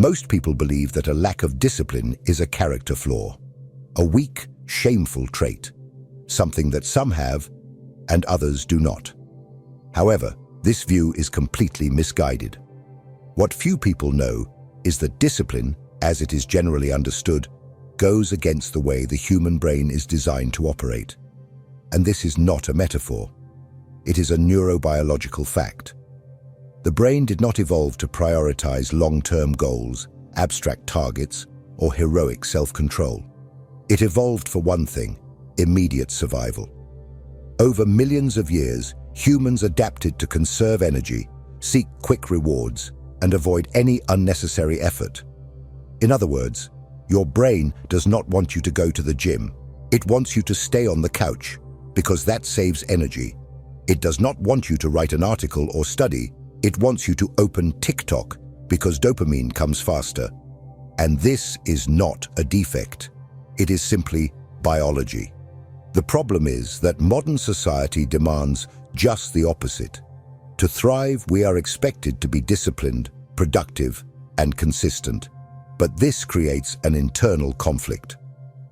Most people believe that a lack of discipline is a character flaw, a weak, shameful trait, something that some have and others do not. However, this view is completely misguided. What few people know is that discipline, as it is generally understood, goes against the way the human brain is designed to operate. And this is not a metaphor. It is a neurobiological fact. The brain did not evolve to prioritize long-term goals, abstract targets, or heroic self-control. It evolved for one thing: immediate survival. Over millions of years, humans adapted to conserve energy, seek quick rewards, and avoid any unnecessary effort. In other words, your brain does not want you to go to the gym. It wants you to stay on the couch, because that saves energy. It does not want you to write an article or study. It wants you to open TikTok, because dopamine comes faster. And this is not a defect. It is simply biology. The problem is that modern society demands just the opposite. To thrive, we are expected to be disciplined, productive, and consistent. But this creates an internal conflict.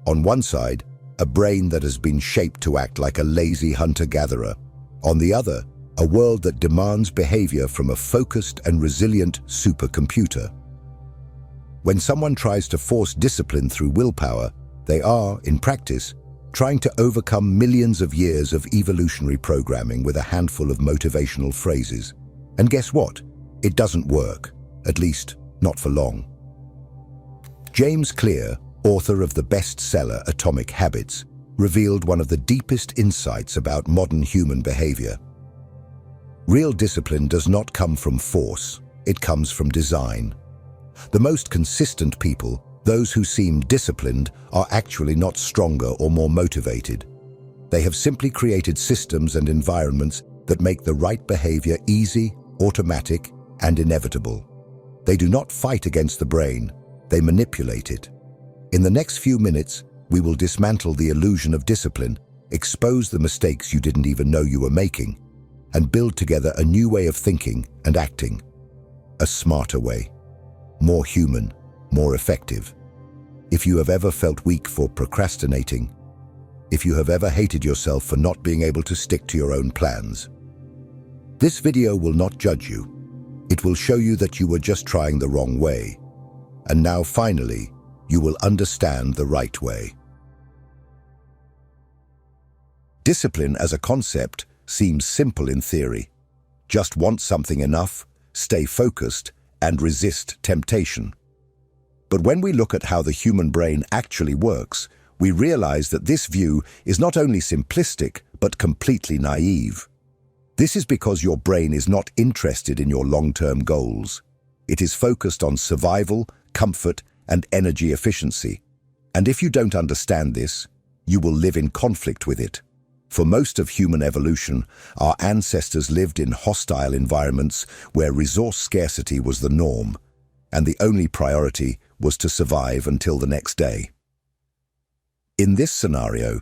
On one side, a brain that has been shaped to act like a lazy hunter-gatherer. On the other, a world that demands behavior from a focused and resilient supercomputer. When someone tries to force discipline through willpower, they are, in practice, trying to overcome millions of years of evolutionary programming with a handful of motivational phrases. And guess what? It doesn't work, at least not for long. James Clear, author of the bestseller Atomic Habits, revealed one of the deepest insights about modern human behavior. Real discipline does not come from force, it comes from design. The most consistent people, those who seem disciplined, are actually not stronger or more motivated. They have simply created systems and environments that make the right behavior easy, automatic, and inevitable. They do not fight against the brain, they manipulate it. In the next few minutes, we will dismantle the illusion of discipline, expose the mistakes you didn't even know you were making, and build together a new way of thinking and acting. A smarter way. More human, more effective. If you have ever felt weak for procrastinating, if you have ever hated yourself for not being able to stick to your own plans, this video will not judge you. It will show you that you were just trying the wrong way. And now finally, you will understand the right way. Discipline as a concept seems simple in theory. Just want something enough, stay focused, and resist temptation. But when we look at how the human brain actually works, we realize that this view is not only simplistic, but completely naive. This is because your brain is not interested in your long-term goals. It is focused on survival, comfort, and energy efficiency. And if you don't understand this, you will live in conflict with it. For most of human evolution, our ancestors lived in hostile environments where resource scarcity was the norm, and the only priority was to survive until the next day. In this scenario,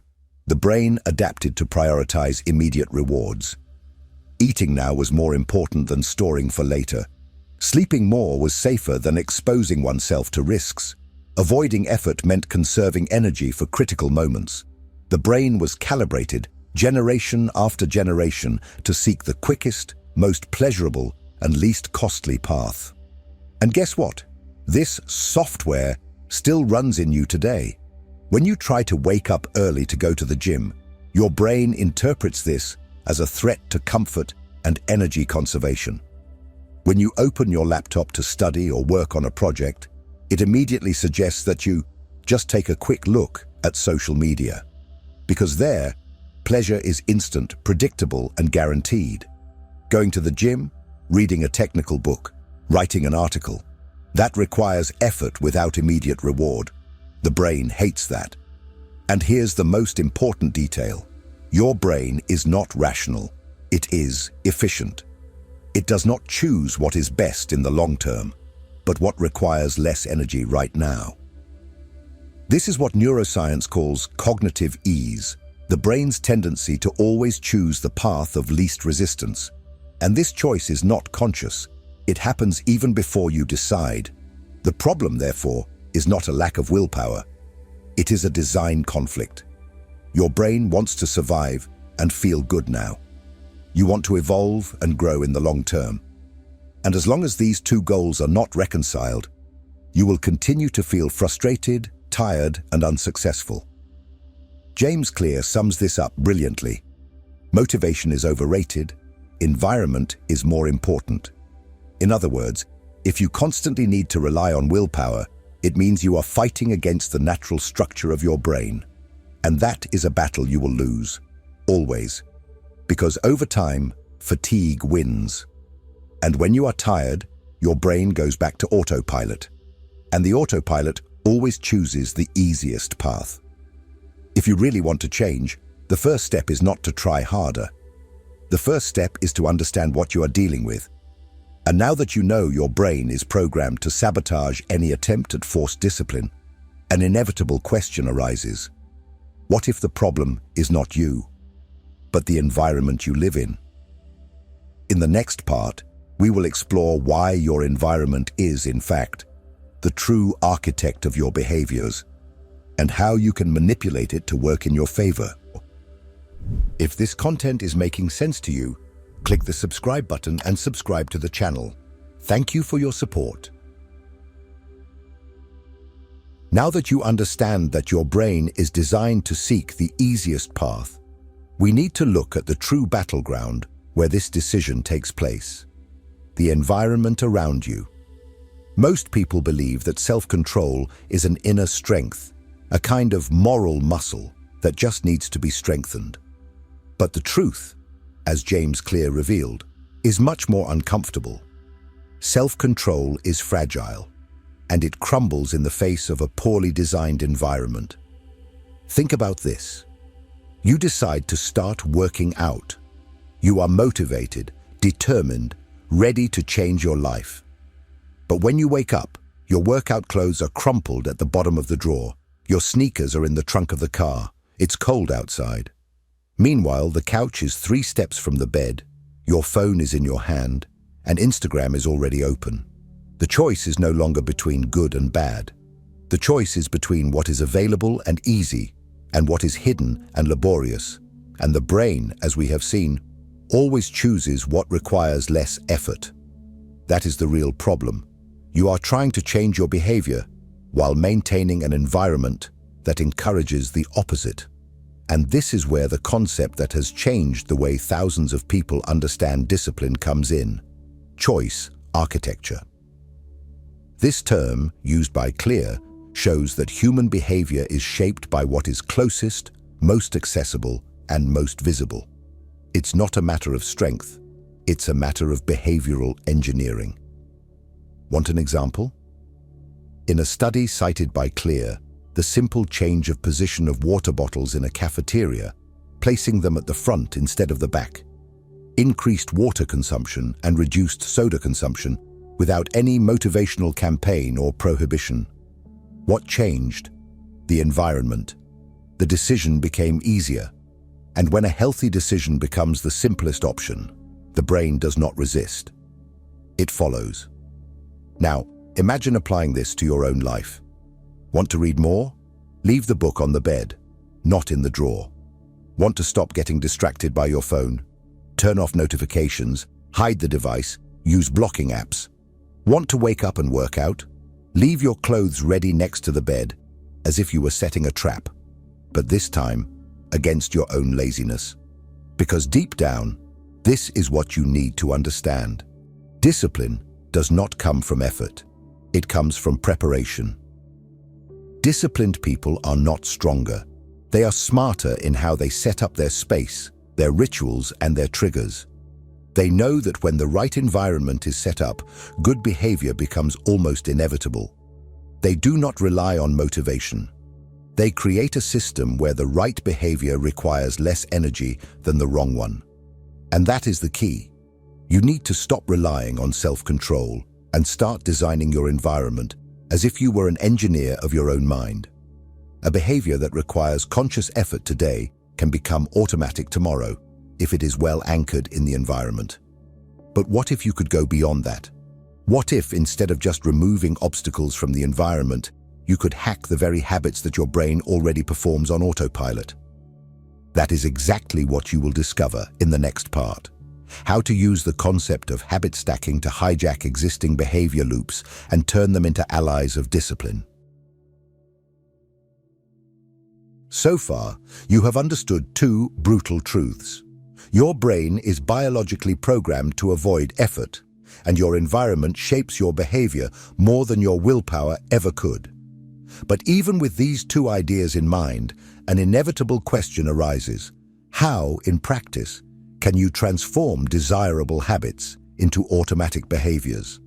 the brain adapted to prioritize immediate rewards. Eating now was more important than storing for later. Sleeping more was safer than exposing oneself to risks. Avoiding effort meant conserving energy for critical moments. The brain was calibrated, generation after generation, to seek the quickest, most pleasurable, and least costly path. And guess what? This software still runs in you today. When you try to wake up early to go to the gym, your brain interprets this as a threat to comfort and energy conservation. When you open your laptop to study or work on a project, it immediately suggests that you just take a quick look at social media. Because there, pleasure is instant, predictable, and guaranteed. Going to the gym, reading a technical book, writing an article, that requires effort without immediate reward. The brain hates that. And here's the most important detail. Your brain is not rational. It is efficient. It does not choose what is best in the long term, but what requires less energy right now. This is what neuroscience calls cognitive ease, the brain's tendency to always choose the path of least resistance. And this choice is not conscious. It happens even before you decide. The problem, therefore, is not a lack of willpower. It is a design conflict. Your brain wants to survive and feel good now. You want to evolve and grow in the long term. And as long as these two goals are not reconciled, you will continue to feel frustrated, tired, and unsuccessful. James Clear sums this up brilliantly. Motivation is overrated, environment is more important. In other words, if you constantly need to rely on willpower, it means you are fighting against the natural structure of your brain. And that is a battle you will lose, always. Because over time, fatigue wins. And when you are tired, your brain goes back to autopilot. And the autopilot always chooses the easiest path. If you really want to change, the first step is not to try harder. The first step is to understand what you are dealing with. And now that you know your brain is programmed to sabotage any attempt at forced discipline, an inevitable question arises. What if the problem is not you, but the environment you live in? In the next part, we will explore why your environment is, in fact, the true architect of your behaviors, and how you can manipulate it to work in your favor. If this content is making sense to you, click the subscribe button and subscribe to the channel. Thank you for your support. Now that you understand that your brain is designed to seek the easiest path, we need to look at the true battleground where this decision takes place: the environment around you. Most people believe that self-control is an inner strength, a kind of moral muscle that just needs to be strengthened. But the truth, as James Clear revealed, is much more uncomfortable. Self-control is fragile, and it crumbles in the face of a poorly designed environment. Think about this. You decide to start working out. You are motivated, determined, ready to change your life. But when you wake up, your workout clothes are crumpled at the bottom of the drawer. Your sneakers are in the trunk of the car. It's cold outside. Meanwhile, the couch is 3 steps from the bed, your phone is in your hand, and Instagram is already open. The choice is no longer between good and bad. The choice is between what is available and easy, and what is hidden and laborious. And the brain, as we have seen, always chooses what requires less effort. That is the real problem. You are trying to change your behavior while maintaining an environment that encourages the opposite. And this is where the concept that has changed the way thousands of people understand discipline comes in: choice architecture. This term, used by Clear, shows that human behavior is shaped by what is closest, most accessible, and most visible. It's not a matter of strength, it's a matter of behavioral engineering. Want an example? In a study cited by Clear, the simple change of position of water bottles in a cafeteria, placing them at the front instead of the back, increased water consumption and reduced soda consumption without any motivational campaign or prohibition. What changed? The environment. The decision became easier. And when a healthy decision becomes the simplest option, the brain does not resist. It follows. Now, imagine applying this to your own life. Want to read more? Leave the book on the bed, not in the drawer. Want to stop getting distracted by your phone? Turn off notifications, hide the device, use blocking apps. Want to wake up and work out? Leave your clothes ready next to the bed, as if you were setting a trap. But this time, against your own laziness. Because deep down, this is what you need to understand. Discipline does not come from effort. It comes from preparation. Disciplined people are not stronger. They are smarter in how they set up their space, their rituals, and their triggers. They know that when the right environment is set up, good behavior becomes almost inevitable. They do not rely on motivation. They create a system where the right behavior requires less energy than the wrong one. And that is the key. You need to stop relying on self-control and start designing your environment as if you were an engineer of your own mind. A behavior that requires conscious effort today can become automatic tomorrow if it is well anchored in the environment. But what if you could go beyond that? What if, instead of just removing obstacles from the environment, you could hack the very habits that your brain already performs on autopilot? That is exactly what you will discover in the next part. How to use the concept of habit stacking to hijack existing behavior loops and turn them into allies of discipline. So far, you have understood two brutal truths. Your brain is biologically programmed to avoid effort, and your environment shapes your behavior more than your willpower ever could. But even with these two ideas in mind, an inevitable question arises. How, in practice, can you transform desirable habits into automatic behaviors?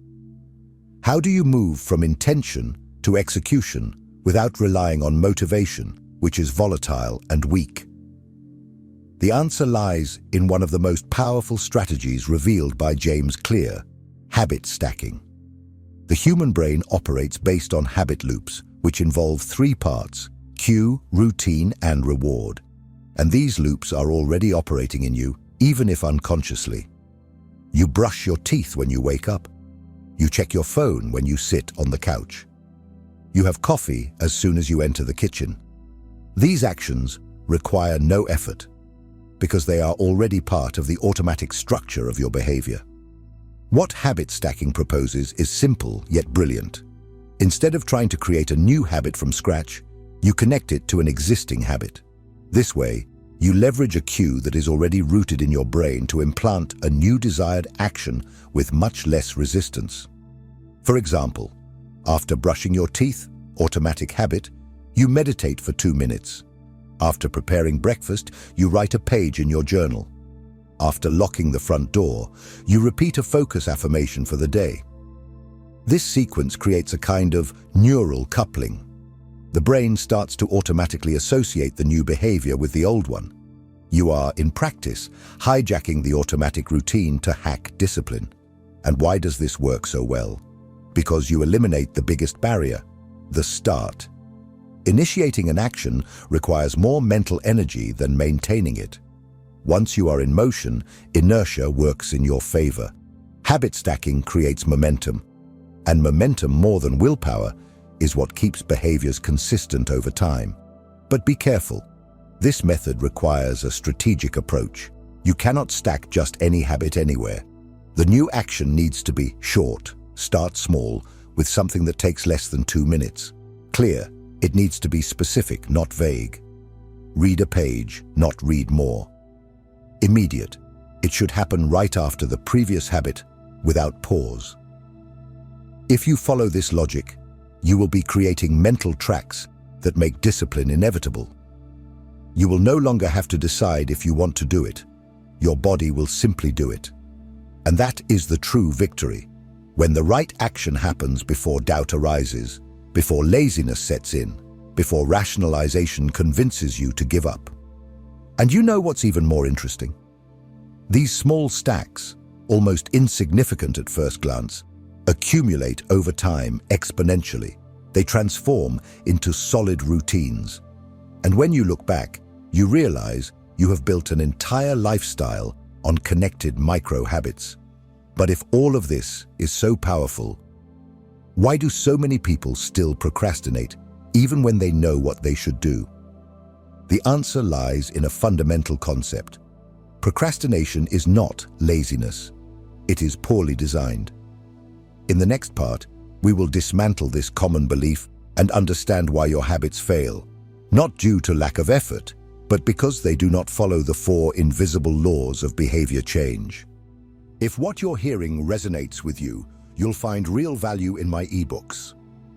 How do you move from intention to execution without relying on motivation, which is volatile and weak? The answer lies in one of the most powerful strategies revealed by James Clear: habit stacking. The human brain operates based on habit loops, which involve three parts: cue, routine, and reward. And these loops are already operating in you, even if unconsciously. You brush your teeth when you wake up. You check your phone when you sit on the couch. You have coffee as soon as you enter the kitchen. These actions require no effort, because they are already part of the automatic structure of your behavior. What habit stacking proposes is simple yet brilliant. Instead of trying to create a new habit from scratch, you connect it to an existing habit. This way, you leverage a cue that is already rooted in your brain to implant a new desired action with much less resistance. For example, after brushing your teeth, automatic habit, you meditate for 2 minutes. After preparing breakfast, you write a page in your journal. After locking the front door, you repeat a focus affirmation for the day. This sequence creates a kind of neural coupling. The brain starts to automatically associate the new behavior with the old one. You are, in practice, hijacking the automatic routine to hack discipline. And why does this work so well? Because you eliminate the biggest barrier: the start. Initiating an action requires more mental energy than maintaining it. Once you are in motion, inertia works in your favor. Habit stacking creates momentum, and momentum, more than willpower, is what keeps behaviors consistent over time. But be careful. This method requires a strategic approach. You cannot stack just any habit anywhere. The new action needs to be short, start small, with something that takes less than 2 minutes. Clear, it needs to be specific, not vague. Read a page, not read more. Immediate, it should happen right after the previous habit, without pause. If you follow this logic, you will be creating mental tracks that make discipline inevitable. You will no longer have to decide if you want to do it. Your body will simply do it. And that is the true victory. When the right action happens before doubt arises, before laziness sets in, before rationalization convinces you to give up. And you know what's even more interesting? These small stacks, almost insignificant at first glance, accumulate over time exponentially. They transform into solid routines. And when you look back, you realize you have built an entire lifestyle on connected micro-habits. But if all of this is so powerful, why do so many people still procrastinate, even when they know what they should do? The answer lies in a fundamental concept. Procrastination is not laziness. It is poorly designed. In the next part, we will dismantle this common belief and understand why your habits fail, not due to lack of effort, but because they do not follow the 4 invisible laws of behavior change. If what you're hearing resonates with you, you'll find real value in my ebooks.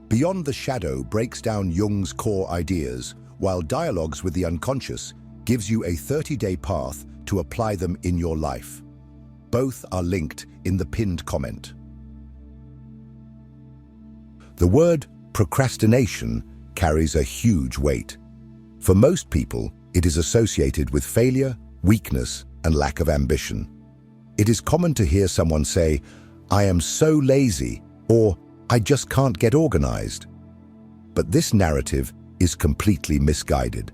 Beyond the Shadow breaks down Jung's core ideas, while Dialogues with the Unconscious gives you a 30-day path to apply them in your life. Both are linked in the pinned comment. The word procrastination carries a huge weight. For most people, it is associated with failure, weakness, and lack of ambition. It is common to hear someone say, "I am so lazy," or "I just can't get organized." But this narrative is completely misguided.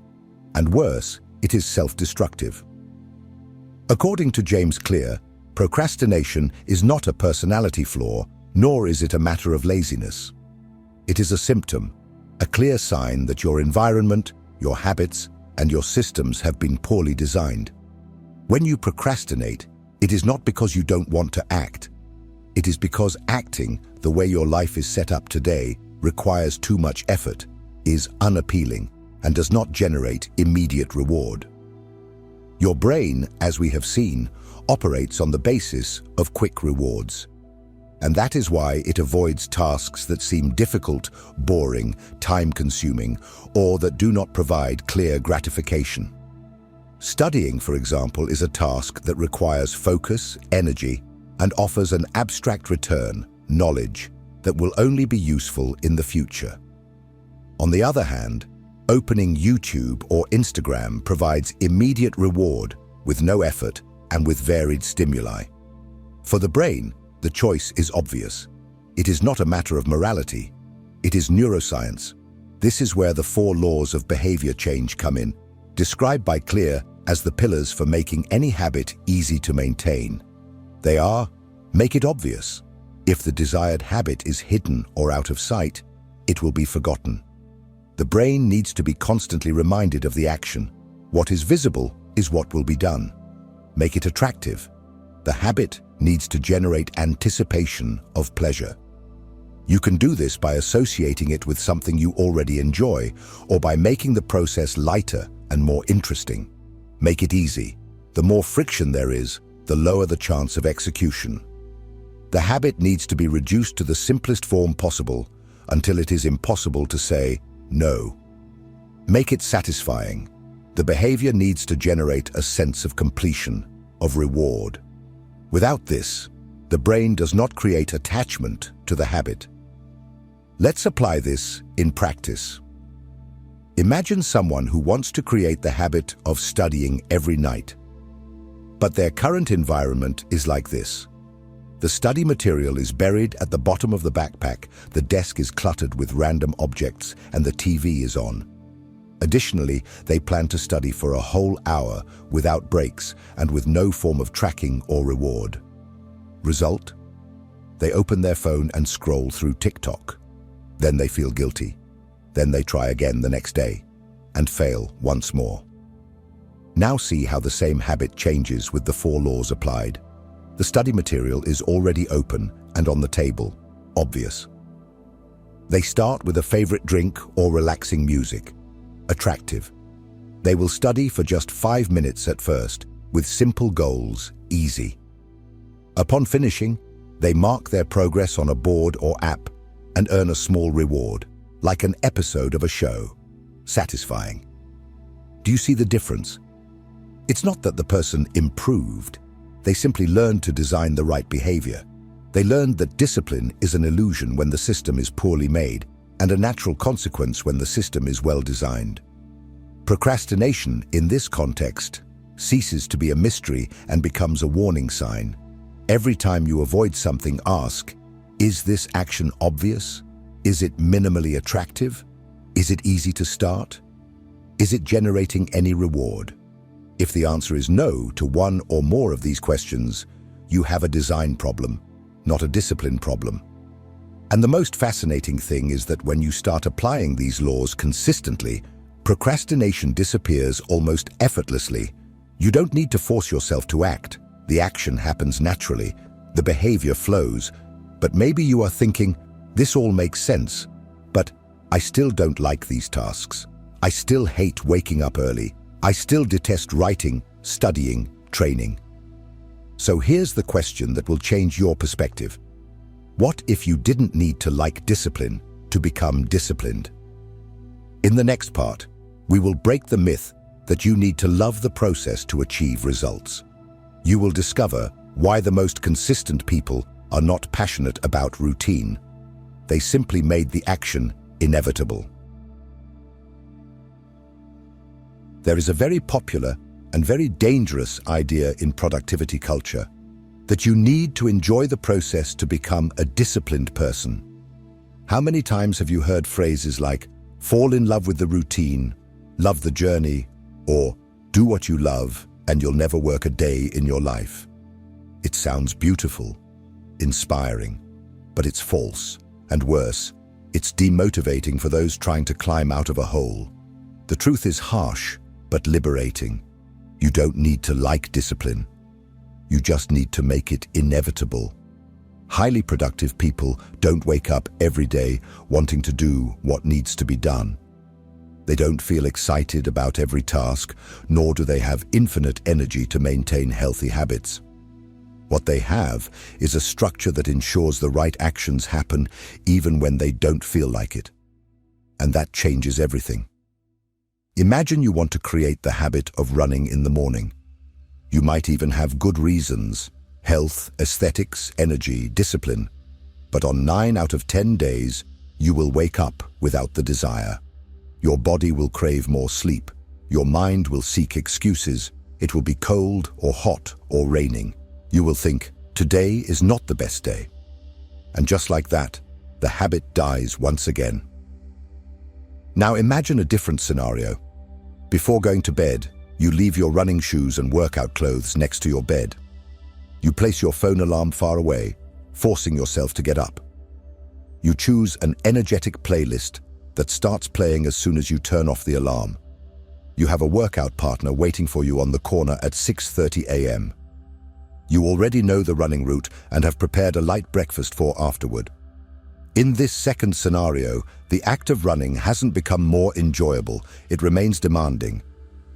And worse, it is self-destructive. According to James Clear, procrastination is not a personality flaw, Nor is it a matter of laziness. It is a symptom, a clear sign that your environment, your habits, and your systems have been poorly designed. When you procrastinate, it is not because you don't want to act. It is because acting the way your life is set up today requires too much effort, is unappealing, and does not generate immediate reward. Your brain, as we have seen, operates on the basis of quick rewards. And that is why it avoids tasks that seem difficult, boring, time-consuming, or that do not provide clear gratification. Studying, for example, is a task that requires focus, energy, and offers an abstract return, knowledge, that will only be useful in the future. On the other hand, opening YouTube or Instagram provides immediate reward with no effort and with varied stimuli. For the brain, the choice is obvious. It is not a matter of morality. It is neuroscience. This is where the 4 laws of behavior change come in, described by Clear as the pillars for making any habit easy to maintain. They are: make it obvious. If the desired habit is hidden or out of sight, it will be forgotten. The brain needs to be constantly reminded of the action. What is visible is what will be done. Make it attractive. The habit needs to generate anticipation of pleasure. You can do this by associating it with something you already enjoy, or by making the process lighter and more interesting. Make it easy. The more friction there is, the lower the chance of execution. The habit needs to be reduced to the simplest form possible until it is impossible to say no. Make it satisfying. The behavior needs to generate a sense of completion, of reward. Without this, the brain does not create attachment to the habit. Let's apply this in practice. Imagine someone who wants to create the habit of studying every night. But their current environment is like this. The study material is buried at the bottom of the backpack, the desk is cluttered with random objects, and the TV is on. Additionally, they plan to study for a whole hour without breaks and with no form of tracking or reward. Result? They open their phone and scroll through TikTok. Then they feel guilty. Then they try again the next day and fail once more. Now see how the same habit changes with the 4 laws applied. The study material is already open and on the table, obvious. They start with a favorite drink or relaxing music. Attractive. They will study for just 5 minutes at first, with simple goals, easy. Upon finishing, they mark their progress on a board or app and earn a small reward, like an episode of a show. Satisfying. Do you see the difference? It's not that the person improved. They simply learned to design the right behavior. They learned that discipline is an illusion when the system is poorly made, and a natural consequence when the system is well designed. Procrastination, in this context, ceases to be a mystery and becomes a warning sign. Every time you avoid something, ask, is this action obvious? Is it minimally attractive? Is it easy to start? Is it generating any reward? If the answer is no to one or more of these questions, you have a design problem, not a discipline problem. And the most fascinating thing is that when you start applying these laws consistently, procrastination disappears almost effortlessly. You don't need to force yourself to act. The action happens naturally. The behavior flows. But maybe you are thinking, this all makes sense, but I still don't like these tasks. I still hate waking up early. I still detest writing, studying, training. So here's the question that will change your perspective. What if you didn't need to like discipline to become disciplined? In the next part, we will break the myth that you need to love the process to achieve results. You will discover why the most consistent people are not passionate about routine. They simply made the action inevitable. There is a very popular and very dangerous idea in productivity culture that you need to enjoy the process to become a disciplined person. How many times have you heard phrases like, fall in love with the routine, love the journey, or do what you love and you'll never work a day in your life? It sounds beautiful, inspiring, but it's false. And worse, it's demotivating for those trying to climb out of a hole. The truth is harsh, but liberating. You don't need to like discipline. You just need to make it inevitable. Highly productive people don't wake up every day wanting to do what needs to be done. They don't feel excited about every task, nor do they have infinite energy to maintain healthy habits. What they have is a structure that ensures the right actions happen even when they don't feel like it. And that changes everything. Imagine you want to create the habit of running in the morning. You might even have good reasons: health, aesthetics, energy, discipline. But on 9 out of 10 days, you will wake up without the desire. Your body will crave more sleep. Your mind will seek excuses. It will be cold or hot or raining. You will think, today is not the best day. And just like that, the habit dies once again. Now imagine a different scenario. Before going to bed, you leave your running shoes and workout clothes next to your bed. You place your phone alarm far away, forcing yourself to get up. You choose an energetic playlist that starts playing as soon as you turn off the alarm. You have a workout partner waiting for you on the corner at 6:30 a.m. You already know the running route and have prepared a light breakfast for afterward. In this second scenario, the act of running hasn't become more enjoyable, it remains demanding.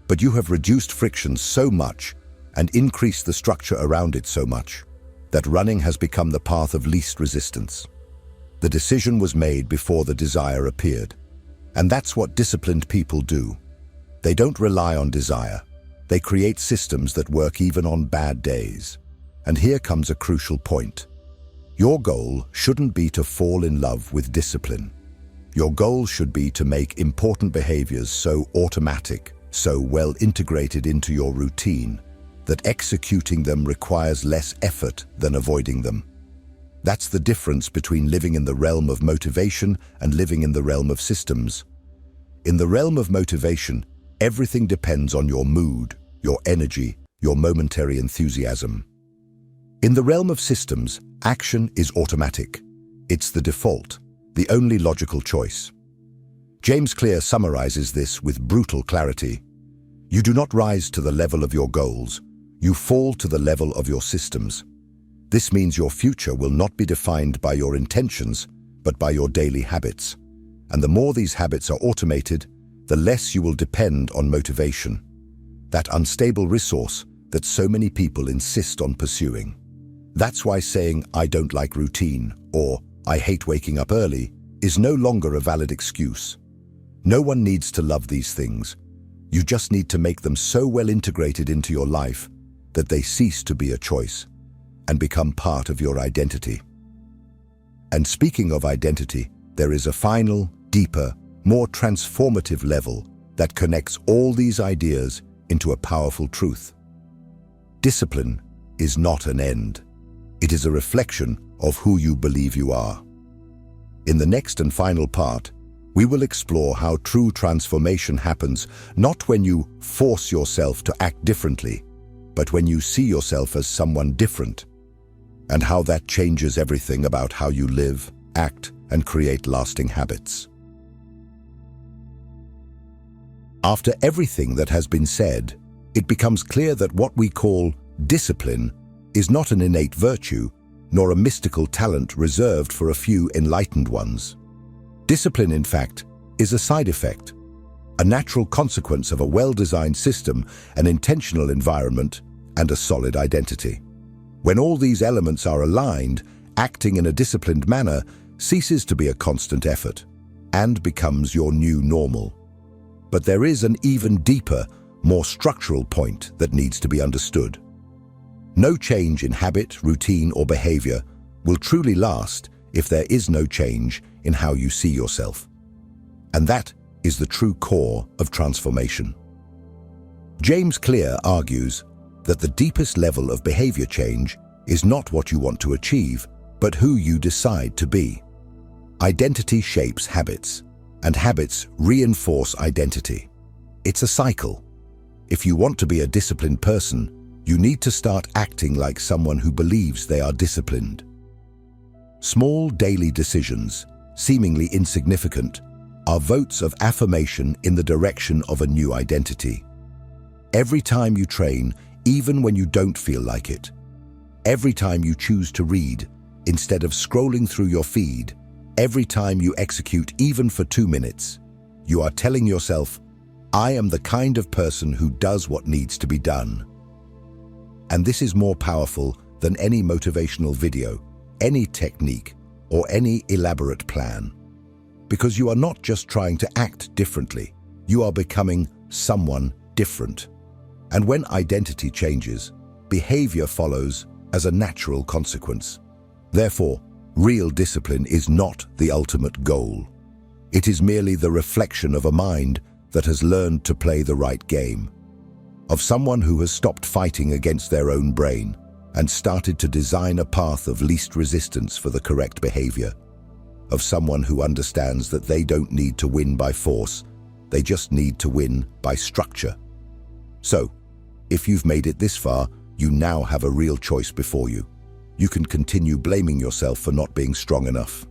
But you have reduced friction so much and increased the structure around it so much that running has become the path of least resistance. The decision was made before the desire appeared. And that's what disciplined people do. They don't rely on desire. They create systems that work even on bad days. And here comes a crucial point. Your goal shouldn't be to fall in love with discipline. Your goal should be to make important behaviors so automatic, so well integrated into your routine, that executing them requires less effort than avoiding them. That's the difference between living in the realm of motivation and living in the realm of systems. In the realm of motivation, everything depends on your mood, your energy, your momentary enthusiasm. In the realm of systems, action is automatic. It's the default, the only logical choice. James Clear summarizes this with brutal clarity. You do not rise to the level of your goals. You fall to the level of your systems. This means your future will not be defined by your intentions, but by your daily habits. And the more these habits are automated, the less you will depend on motivation, that unstable resource that so many people insist on pursuing. That's why saying, "I don't like routine," or "I hate waking up early," is no longer a valid excuse. No one needs to love these things. You just need to make them so well integrated into your life that they cease to be a choice and become part of your identity. And speaking of identity, there is a final, deeper, more transformative level that connects all these ideas into a powerful truth. Discipline is not an end. It is a reflection of who you believe you are. In the next and final part, we will explore how true transformation happens not when you force yourself to act differently, but when you see yourself as someone different, and how that changes everything about how you live, act, and create lasting habits. After everything that has been said, it becomes clear that what we call discipline is not an innate virtue, nor a mystical talent reserved for a few enlightened ones. Discipline, in fact, is a side effect, a natural consequence of a well-designed system, an intentional environment, and a solid identity. When all these elements are aligned, acting in a disciplined manner ceases to be a constant effort and becomes your new normal. But there is an even deeper, more structural point that needs to be understood. No change in habit, routine, or behavior will truly last if there is no change in how you see yourself. And that is the true core of transformation. James Clear argues that the deepest level of behavior change is not what you want to achieve, but who you decide to be. Identity shapes habits, and habits reinforce identity. It's a cycle. If you want to be a disciplined person, you need to start acting like someone who believes they are disciplined. Small daily decisions, seemingly insignificant, are votes of affirmation in the direction of a new identity. Every time you train, even when you don't feel like it, every time you choose to read instead of scrolling through your feed, every time you execute even for 2 minutes, you are telling yourself, I am the kind of person who does what needs to be done. And this is more powerful than any motivational video, any technique, or any elaborate plan. Because you are not just trying to act differently, you are becoming someone different. And when identity changes, behavior follows as a natural consequence. Therefore, real discipline is not the ultimate goal. It is merely the reflection of a mind that has learned to play the right game, of someone who has stopped fighting against their own brain and started to design a path of least resistance for the correct behavior, of someone who understands that they don't need to win by force, they just need to win by structure. So, if you've made it this far, you now have a real choice before you. You can continue blaming yourself for not being strong enough.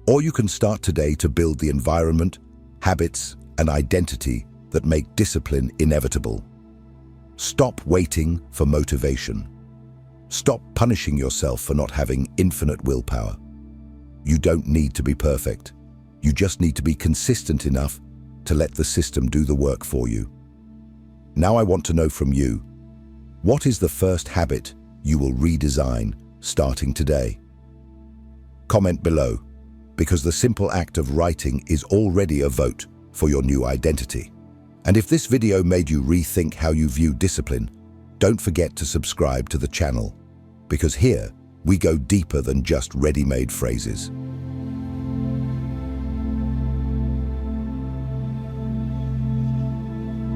Or you can start today to build the environment, habits, and identity that make discipline inevitable. Stop waiting for motivation. Stop punishing yourself for not having infinite willpower. You don't need to be perfect. You just need to be consistent enough to let the system do the work for you. Now I want to know from you, what is the first habit you will redesign starting today? Comment below, because the simple act of writing is already a vote for your new identity. And if this video made you rethink how you view discipline, don't forget to subscribe to the channel, because here we go deeper than just ready-made phrases.